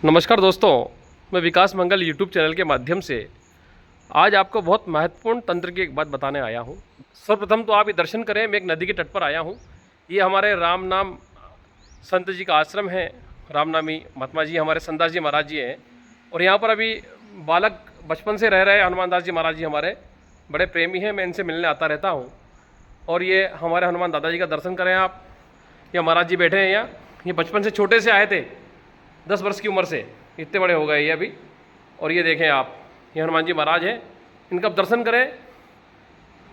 नमस्कार दोस्तों, मैं विकास मंगल यूट्यूब चैनल के माध्यम से आज आपको बहुत महत्वपूर्ण तंत्र की एक बात बताने आया हूँ। सर्वप्रथम तो आप ये दर्शन करें, मैं एक नदी के तट पर आया हूँ। ये हमारे राम नाम संत जी का आश्रम है। रामनामी महात्मा जी हमारे संतदास जी महाराज जी हैं और यहाँ पर अभी बालक बचपन से रह रहे हनुमान दास जी महाराज जी हमारे बड़े प्रेमी हैं। मैं इनसे मिलने आता रहता हूँ और ये हमारे हनुमान दादाजी का दर्शन करें आप। ये महाराज जी बैठे हैं यहाँ। ये बचपन से छोटे से आए थे, 10 वर्ष की उम्र से इतने बड़े हो गए ये अभी। और ये देखें आप, ये हनुमान जी महाराज हैं, इनका आप दर्शन करें।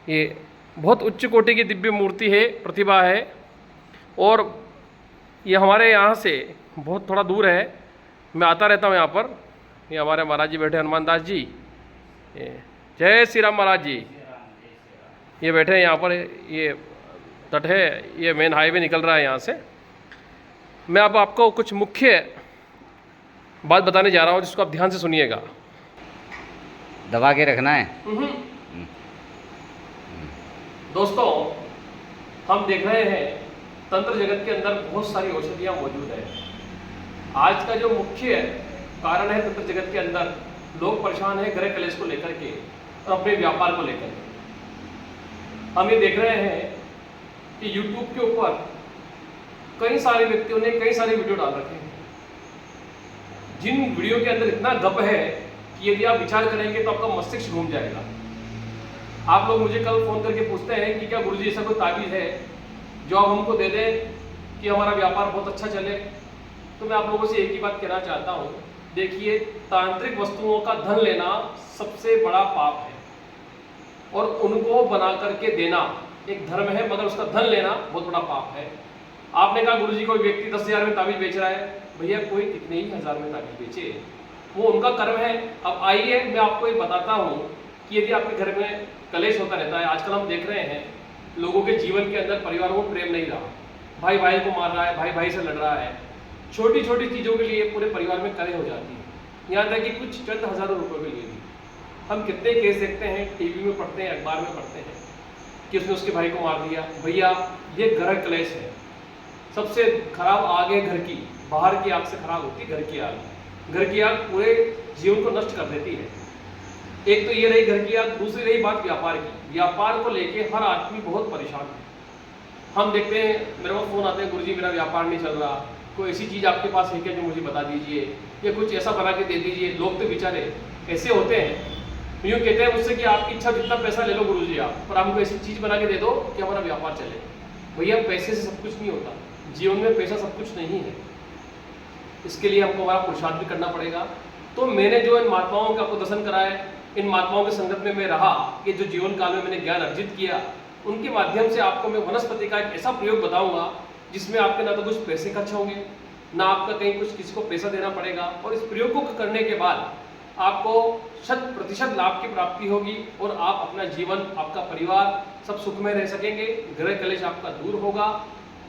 ये बहुत उच्च कोटि की दिव्य मूर्ति है, प्रतिभा है। और ये हमारे यहाँ से बहुत थोड़ा दूर है, मैं आता रहता हूँ यहाँ पर। ये हमारे महाराज जी बैठे, हनुमान दास जी। जय श्री राम महाराज जी। ये बैठे हैं यहाँ पर। ये तट है, ये मेन हाईवे निकल रहा है यहाँ से। मैं अब आपको कुछ मुख्य बात बताने जा रहा हूँ, जिसको आप ध्यान से सुनिएगा। दबा के रखना है। दोस्तों, हम देख रहे हैं तंत्र जगत के अंदर बहुत सारी औषधियाँ मौजूद हैं। आज का जो मुख्य कारण है तंत्र जगत के अंदर, लोग परेशान हैं ग्रह कलेश को लेकर के और अपने व्यापार को लेकर के। हम ये देख रहे हैं कि YouTube के ऊपर कई सारे व्यक्तियों ने कई सारे वीडियो डाल रखे हैं, जिन वीडियो के अंदर इतना गप है कि यदि आप विचार करेंगे तो आपका मस्तिष्क घूम जाएगा। आप लोग मुझे कल फोन करके पूछते हैं कि क्या गुरुजी ऐसा कोई ताबीज है जो आप हमको दे दें कि हमारा व्यापार बहुत अच्छा चले। तो मैं आप लोगों से एक ही बात कहना चाहता हूँ, देखिए, तांत्रिक वस्तुओं का धन लेना सबसे बड़ा पाप है और उनको बना करके देना एक धर्म है, मगर उसका धन लेना बहुत बड़ा पाप है। आपने कहा गुरुजी कोई व्यक्ति 10,000 में ताबीज बेच रहा है, भैया कोई कितने ही हज़ार में ताबीज बेचे, वो उनका कर्म है। अब आइए मैं आपको ये बताता हूँ कि यदि आपके घर में कलेश होता रहता है, आजकल हम देख रहे हैं लोगों के जीवन के अंदर परिवारों में प्रेम नहीं रहा, भाई भाई को मार रहा है, भाई भाई से लड़ रहा है, छोटी छोटी चीज़ों के लिए पूरे परिवार में कलह हो जाती है, यहाँ तक कि कुछ चंद हज़ारों रुपये के लिए भी। हम कितने केस देखते हैं, टीवी में पढ़ते हैं, अखबार में पढ़ते हैं कि उसने उसके भाई को मार दिया। भैया ये घर कलेश है। सबसे खराब आग है घर की, बाहर की आग से खराब होती है घर की आग। घर की आग पूरे जीवन को नष्ट कर देती है। एक तो ये रही घर की आग, दूसरी रही बात व्यापार की। व्यापार को लेके हर आदमी बहुत परेशान है। हम देखते हैं, मेरे पास फोन आते हैं, गुरुजी मेरा व्यापार नहीं चल रहा, कोई ऐसी चीज़ आपके पास है क्या जो मुझे बता दीजिए, या कुछ ऐसा बना के दे दीजिए। लोग तो बेचारे ऐसे होते हैं, यूँ कहते हैं मुझसे कि आपकी इच्छा जितना पैसा ले लो गुरुजी आप, पर हमको ऐसी चीज़ बना के दे दो कि हमारा व्यापार चले। भैया पैसे से सब कुछ नहीं होता, जीवन में पैसा सब कुछ नहीं है, इसके लिए हमको हमारा पुरुषार्थ भी करना पड़ेगा। तो मैंने जो इन महात्माओं का आपको दर्शन कराया, इन महात्माओं के संगत में मैं रहा, कि जो जीवन काल में मैंने ज्ञान अर्जित किया, उनके माध्यम से आपको मैं वनस्पति का एक ऐसा प्रयोग बताऊंगा जिसमें आपके ना तो कुछ पैसे खर्च होंगे, ना आपका कहीं कुछ किसी को पैसा देना पड़ेगा, और इस प्रयोग को करने के बाद आपको 100% लाभ की प्राप्ति होगी और आप अपना जीवन, आपका परिवार सब सुख में रह सकेंगे। ग्रह कलेश आपका दूर होगा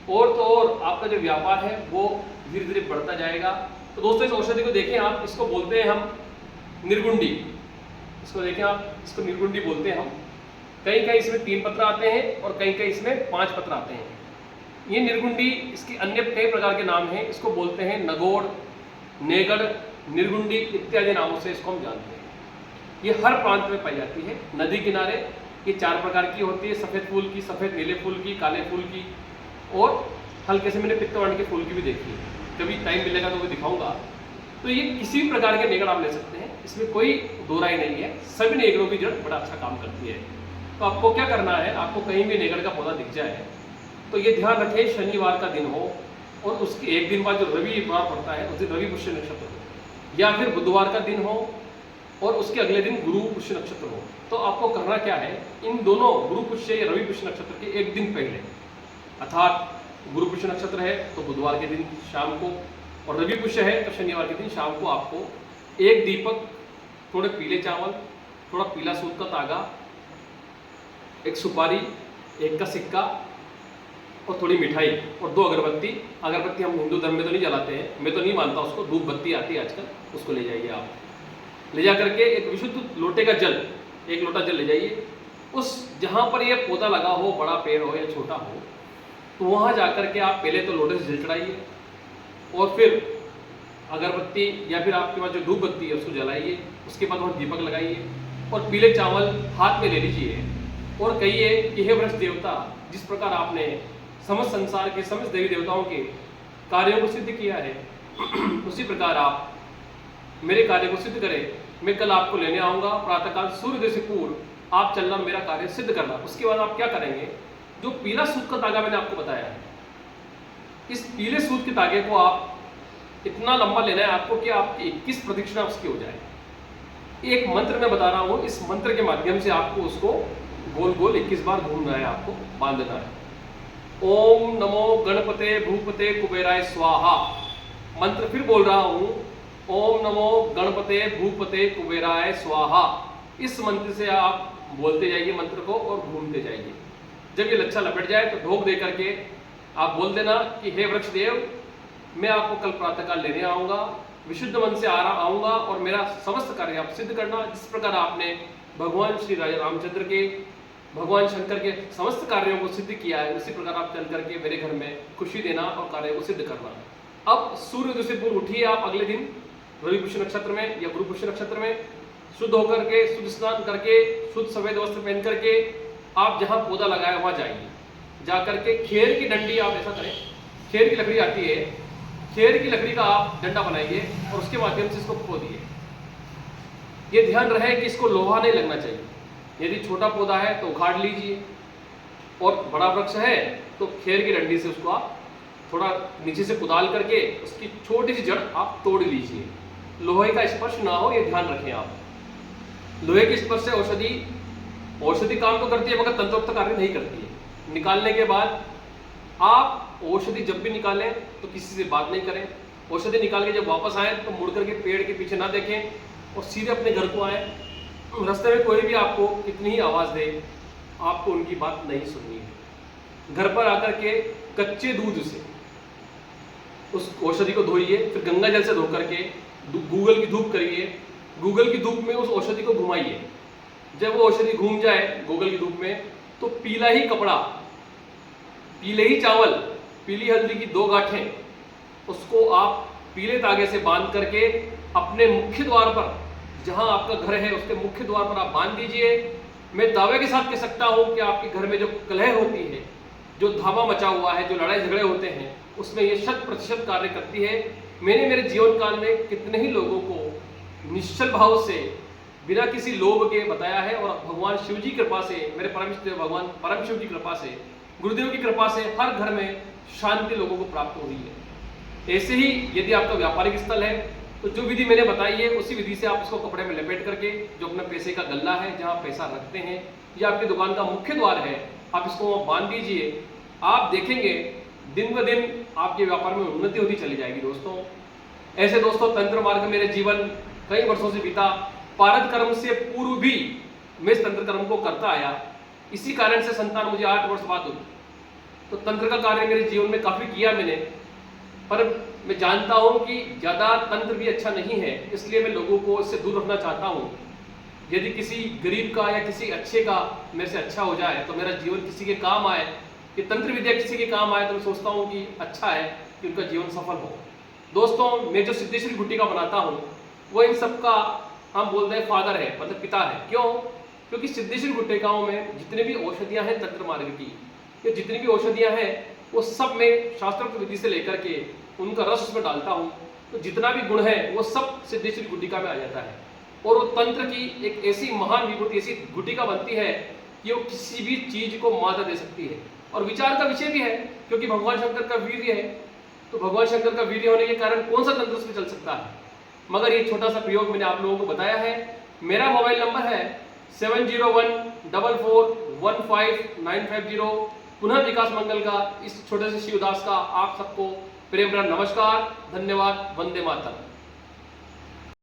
और तो और आपका जो व्यापार है वो धीरे धीरे बढ़ता जाएगा। तो दोस्तों, इस औषधि को देखें आप, इसको बोलते हैं हम निर्गुंडी। इसको देखें आप, इसको निर्गुंडी बोलते हैं हम। कहीं कहीं इसमें 3 पत्र आते हैं और कहीं कहीं इसमें 5 पत्र आते हैं। ये निर्गुंडी, इसके अन्य कई प्रकार के नाम हैं। इसको बोलते हैं नगोड़, नेगड़, निर्गुंडी इत्यादि नामों से इसको हम जानते हैं। ये हर प्रांत में पाई जाती है। नदी किनारे ये 4 प्रकार की होती है, सफ़ेद फूल की, सफ़ेद नीले फूल की, काले फूल की, और हल्के से मैंने पित्तवर्ण के फूल की भी देखी है। कभी टाइम मिलेगा तो मैं दिखाऊंगा। तो ये किसी भी प्रकार के नेगड़ आप ले सकते हैं, इसमें कोई दो राय नहीं है। सभी नेगड़ों की जड़ बड़ा अच्छा काम करती है। तो आपको क्या करना है, आपको कहीं भी नेगड़ का पौधा दिख जाए तो ये ध्यान रखें शनिवार का दिन हो और उसके एक दिन बाद जो रविवार पड़ता है उस दिन रवि पुष्य नक्षत्र हो, या फिर बुधवार का दिन हो और उसके अगले दिन गुरु पुष्य नक्षत्र हो। तो आपको करना क्या है, इन दोनों गुरु पुष्य या रवि पुष्य नक्षत्र के एक दिन पहले, अर्थात गुरु पुष्य नक्षत्र है तो बुधवार के दिन शाम को, और रवि पुष्य है तो शनिवार के दिन शाम को आपको एक दीपक, थोड़े पीले चावल, थोड़ा पीला सूत का तागा, एक सुपारी, एक का सिक्का और थोड़ी मिठाई और 2 अगरबत्ती। अगरबत्ती हम हिंदू धर्म में तो नहीं जलाते हैं, मैं तो नहीं मानता उसको, धूप बत्ती आती है आजकल, उसको ले जाइए आप। ले जा करके एक विशुद्ध लोटे का जल, 1 लोटा जल ले जाइए। उस जहाँ पर यह पौधा लगा हो, बड़ा पेड़ हो या छोटा हो, तो वहाँ जाकर के आप पहले तो लोटे से जल चढ़ाइए और फिर अगरबत्ती या फिर आपके पास जो धूप बत्ती है उसको जलाइए, उसके बाद वहाँ दीपक लगाइए और पीले चावल हाथ में ले लीजिए और कहिए कि हे वृक्ष देवता, जिस प्रकार आपने समस्त संसार के समस्त देवी देवताओं के कार्यों को सिद्ध किया है उसी प्रकार आप मेरे कार्य को सिद्ध करें। मैं कल आपको लेने आऊँगा प्रातःकाल सूर्योदय से पूर्व आप चलना, मेरा कार्य सिद्ध करना। उसके बाद आप क्या करेंगे, जो पीला सूत का धागा मैंने आपको बताया है, इस पीले सूत के धागे को आप इतना लंबा लेना है आपको कि आपकी 21 प्रदक्षिणा उसकी हो जाए। एक मंत्र मैं बता रहा हूँ, इस मंत्र के माध्यम से आपको उसको गोल गोल 21 बार घूमना है, आपको बांधना है। ओम नमो गणपते भूपते कुबेराय स्वाहा। मंत्र फिर बोल रहा हूँ, ओम नमो गणपते भूपते कुबेराय स्वाहा। इस मंत्र से आप बोलते जाइए मंत्र को और घूमते जाइए। जब ये लच्छा लपेट जाए तो ढोक दे करके आप बोल देना कि हे वृक्ष देव, मैं आपको कल प्रातःकाल लेने आऊँगा, विशुद्ध मन से आऊँगा और मेरा समस्त कार्य आप सिद्ध करना। जिस प्रकार आपने भगवान श्री राजा रामचंद्र के, भगवान शंकर के समस्त कार्यों को सिद्ध किया है, उसी प्रकार आप चल करके मेरे घर में खुशी देना और कार्य को सिद्ध करना। अब सूर्योदय से पूर्व उठिए आप अगले दिन रवि पुष्य नक्षत्र में या गुरु पुष्य नक्षत्र में, शुद्ध होकर के, शुद्ध स्नान करके, शुद्ध सफेद वस्त्र पहन करके आप जहाँ पौधा लगाए वहाँ जाइए। जा करके खेर की डंडी, आप ऐसा करें, खेर की लकड़ी आती है, खेर की लकड़ी का आप डंडा बनाइए और उसके माध्यम से इसको खोदिए। ये ध्यान रहे कि इसको लोहा नहीं लगना चाहिए। यदि छोटा पौधा है तो उखाड़ लीजिए और बड़ा वृक्ष है तो खेर की डंडी से उसको आप थोड़ा नीचे से कुदाल करके उसकी छोटी सी जड़ आप तोड़ लीजिए। लोहे का स्पर्श ना हो, ये ध्यान रखें आप। लोहे के स्पर्श से औषधि काम तो करती है मगर तंत्रोक्त कार्य नहीं करती है। निकालने के बाद आप औषधि जब भी निकालें तो किसी से बात नहीं करें। औषधि निकाल के जब वापस आए तो मुड़ करके पेड़ के पीछे ना देखें और सीधे अपने घर को आए। रास्ते में कोई भी आपको कितनी ही आवाज़ दे, आपको उनकी बात नहीं सुननी है। घर पर आकर के कच्चे दूध से उस औषधि को धोइए, फिर गंगा जल से धो करके गूगल की धूप करिए। गूगल की धूप में उस औषधि को घुमाइए। जब वो औषधि घूम जाए गूगल की धूप में तो पीला ही कपड़ा, पीले ही चावल, पीली हल्दी की 2 गांठें, उसको आप पीले धागे से बांध करके अपने मुख्य द्वार पर, जहां आपका घर है उसके मुख्य द्वार पर आप बांध दीजिए। मैं दावे के साथ कह सकता हूं कि आपके घर में जो कलह होती है, जो धामा मचा हुआ है, जो लड़ाई झगड़े होते हैं, उसमें ये 100% कार्य करती है। मैंने मेरे जीवन काल में कितने ही लोगों को निश्चल भाव से बिना किसी लोभ के बताया है और भगवान शिव जी की कृपा से, मेरे परम इष्ट देव भगवान परम शिव की कृपा से, गुरुदेव की कृपा से हर घर में शांति लोगों को प्राप्त हो रही है। ऐसे ही यदि आपका व्यापारिक स्थल है तो जो विधि मैंने बताई है उसी विधि से आप इसको कपड़े में लपेट करके, जो अपना पैसे का गल्ला है जहाँ पैसा रखते हैं या आपकी दुकान का मुख्य द्वार है, आप इसको बांध दीजिए। आप देखेंगे दिन ब दिन आपके व्यापार में उन्नति होती चली जाएगी। दोस्तों ऐसे दोस्तों तंत्र मार्ग मेरे जीवन कई वर्षों से बीता। पारद कर्म से पूर्व भी मैं इस तंत्र कर्म को करता आया। इसी कारण से संतान मुझे 8 वर्ष बाद हुई। तो तंत्र का कार्य मेरे जीवन में काफी किया मैंने, पर मैं जानता हूं कि ज्यादा तंत्र भी अच्छा नहीं है, इसलिए मैं लोगों को इससे दूर रखना चाहता हूं। यदि किसी गरीब का या किसी अच्छे का मेरे से अच्छा हो जाए तो मेरा जीवन किसी के काम आए, कि तंत्र विद्या किसी के काम आए, तो मैं सोचता हूं कि अच्छा है कि उनका जीवन सफल हो। दोस्तों मैं जो सिद्धेश्वरी गुटिका बनाता हूं वो इन सबका हम बोलते हैं फादर है, मतलब पिता है। क्यों? क्योंकि सिद्धेश्वरी गुटिकाओं में जितने भी औषधियां हैं तंत्र मार्ग की, ये जितनी भी औषधियां हैं वो सब मैं शास्त्रोक्त विधि से लेकर के उनका रस उसमें डालता हूँ, तो जितना भी गुण है वो सब सिद्धेश्वरी गुटिका में आ जाता है। और वो तंत्र की एक ऐसी महान विभूति, ऐसी गुटिका बनती है कि वो किसी भी चीज को माता दे सकती है। और विचार का विषय भी है, क्योंकि भगवान शंकर का वीर्य है, तो भगवान शंकर का वीर्य होने के कारण कौन सा तंत्र उसमें चल सकता है। मगर ये छोटा सा प्रयोग मैंने आप लोगों को बताया है। मेरा मोबाइल नंबर है 7014415950। पुनः विकास मंगल का इस छोटे से शिवदास का आप सबको प्रेम भरा नमस्कार, धन्यवाद, वंदे मातरम।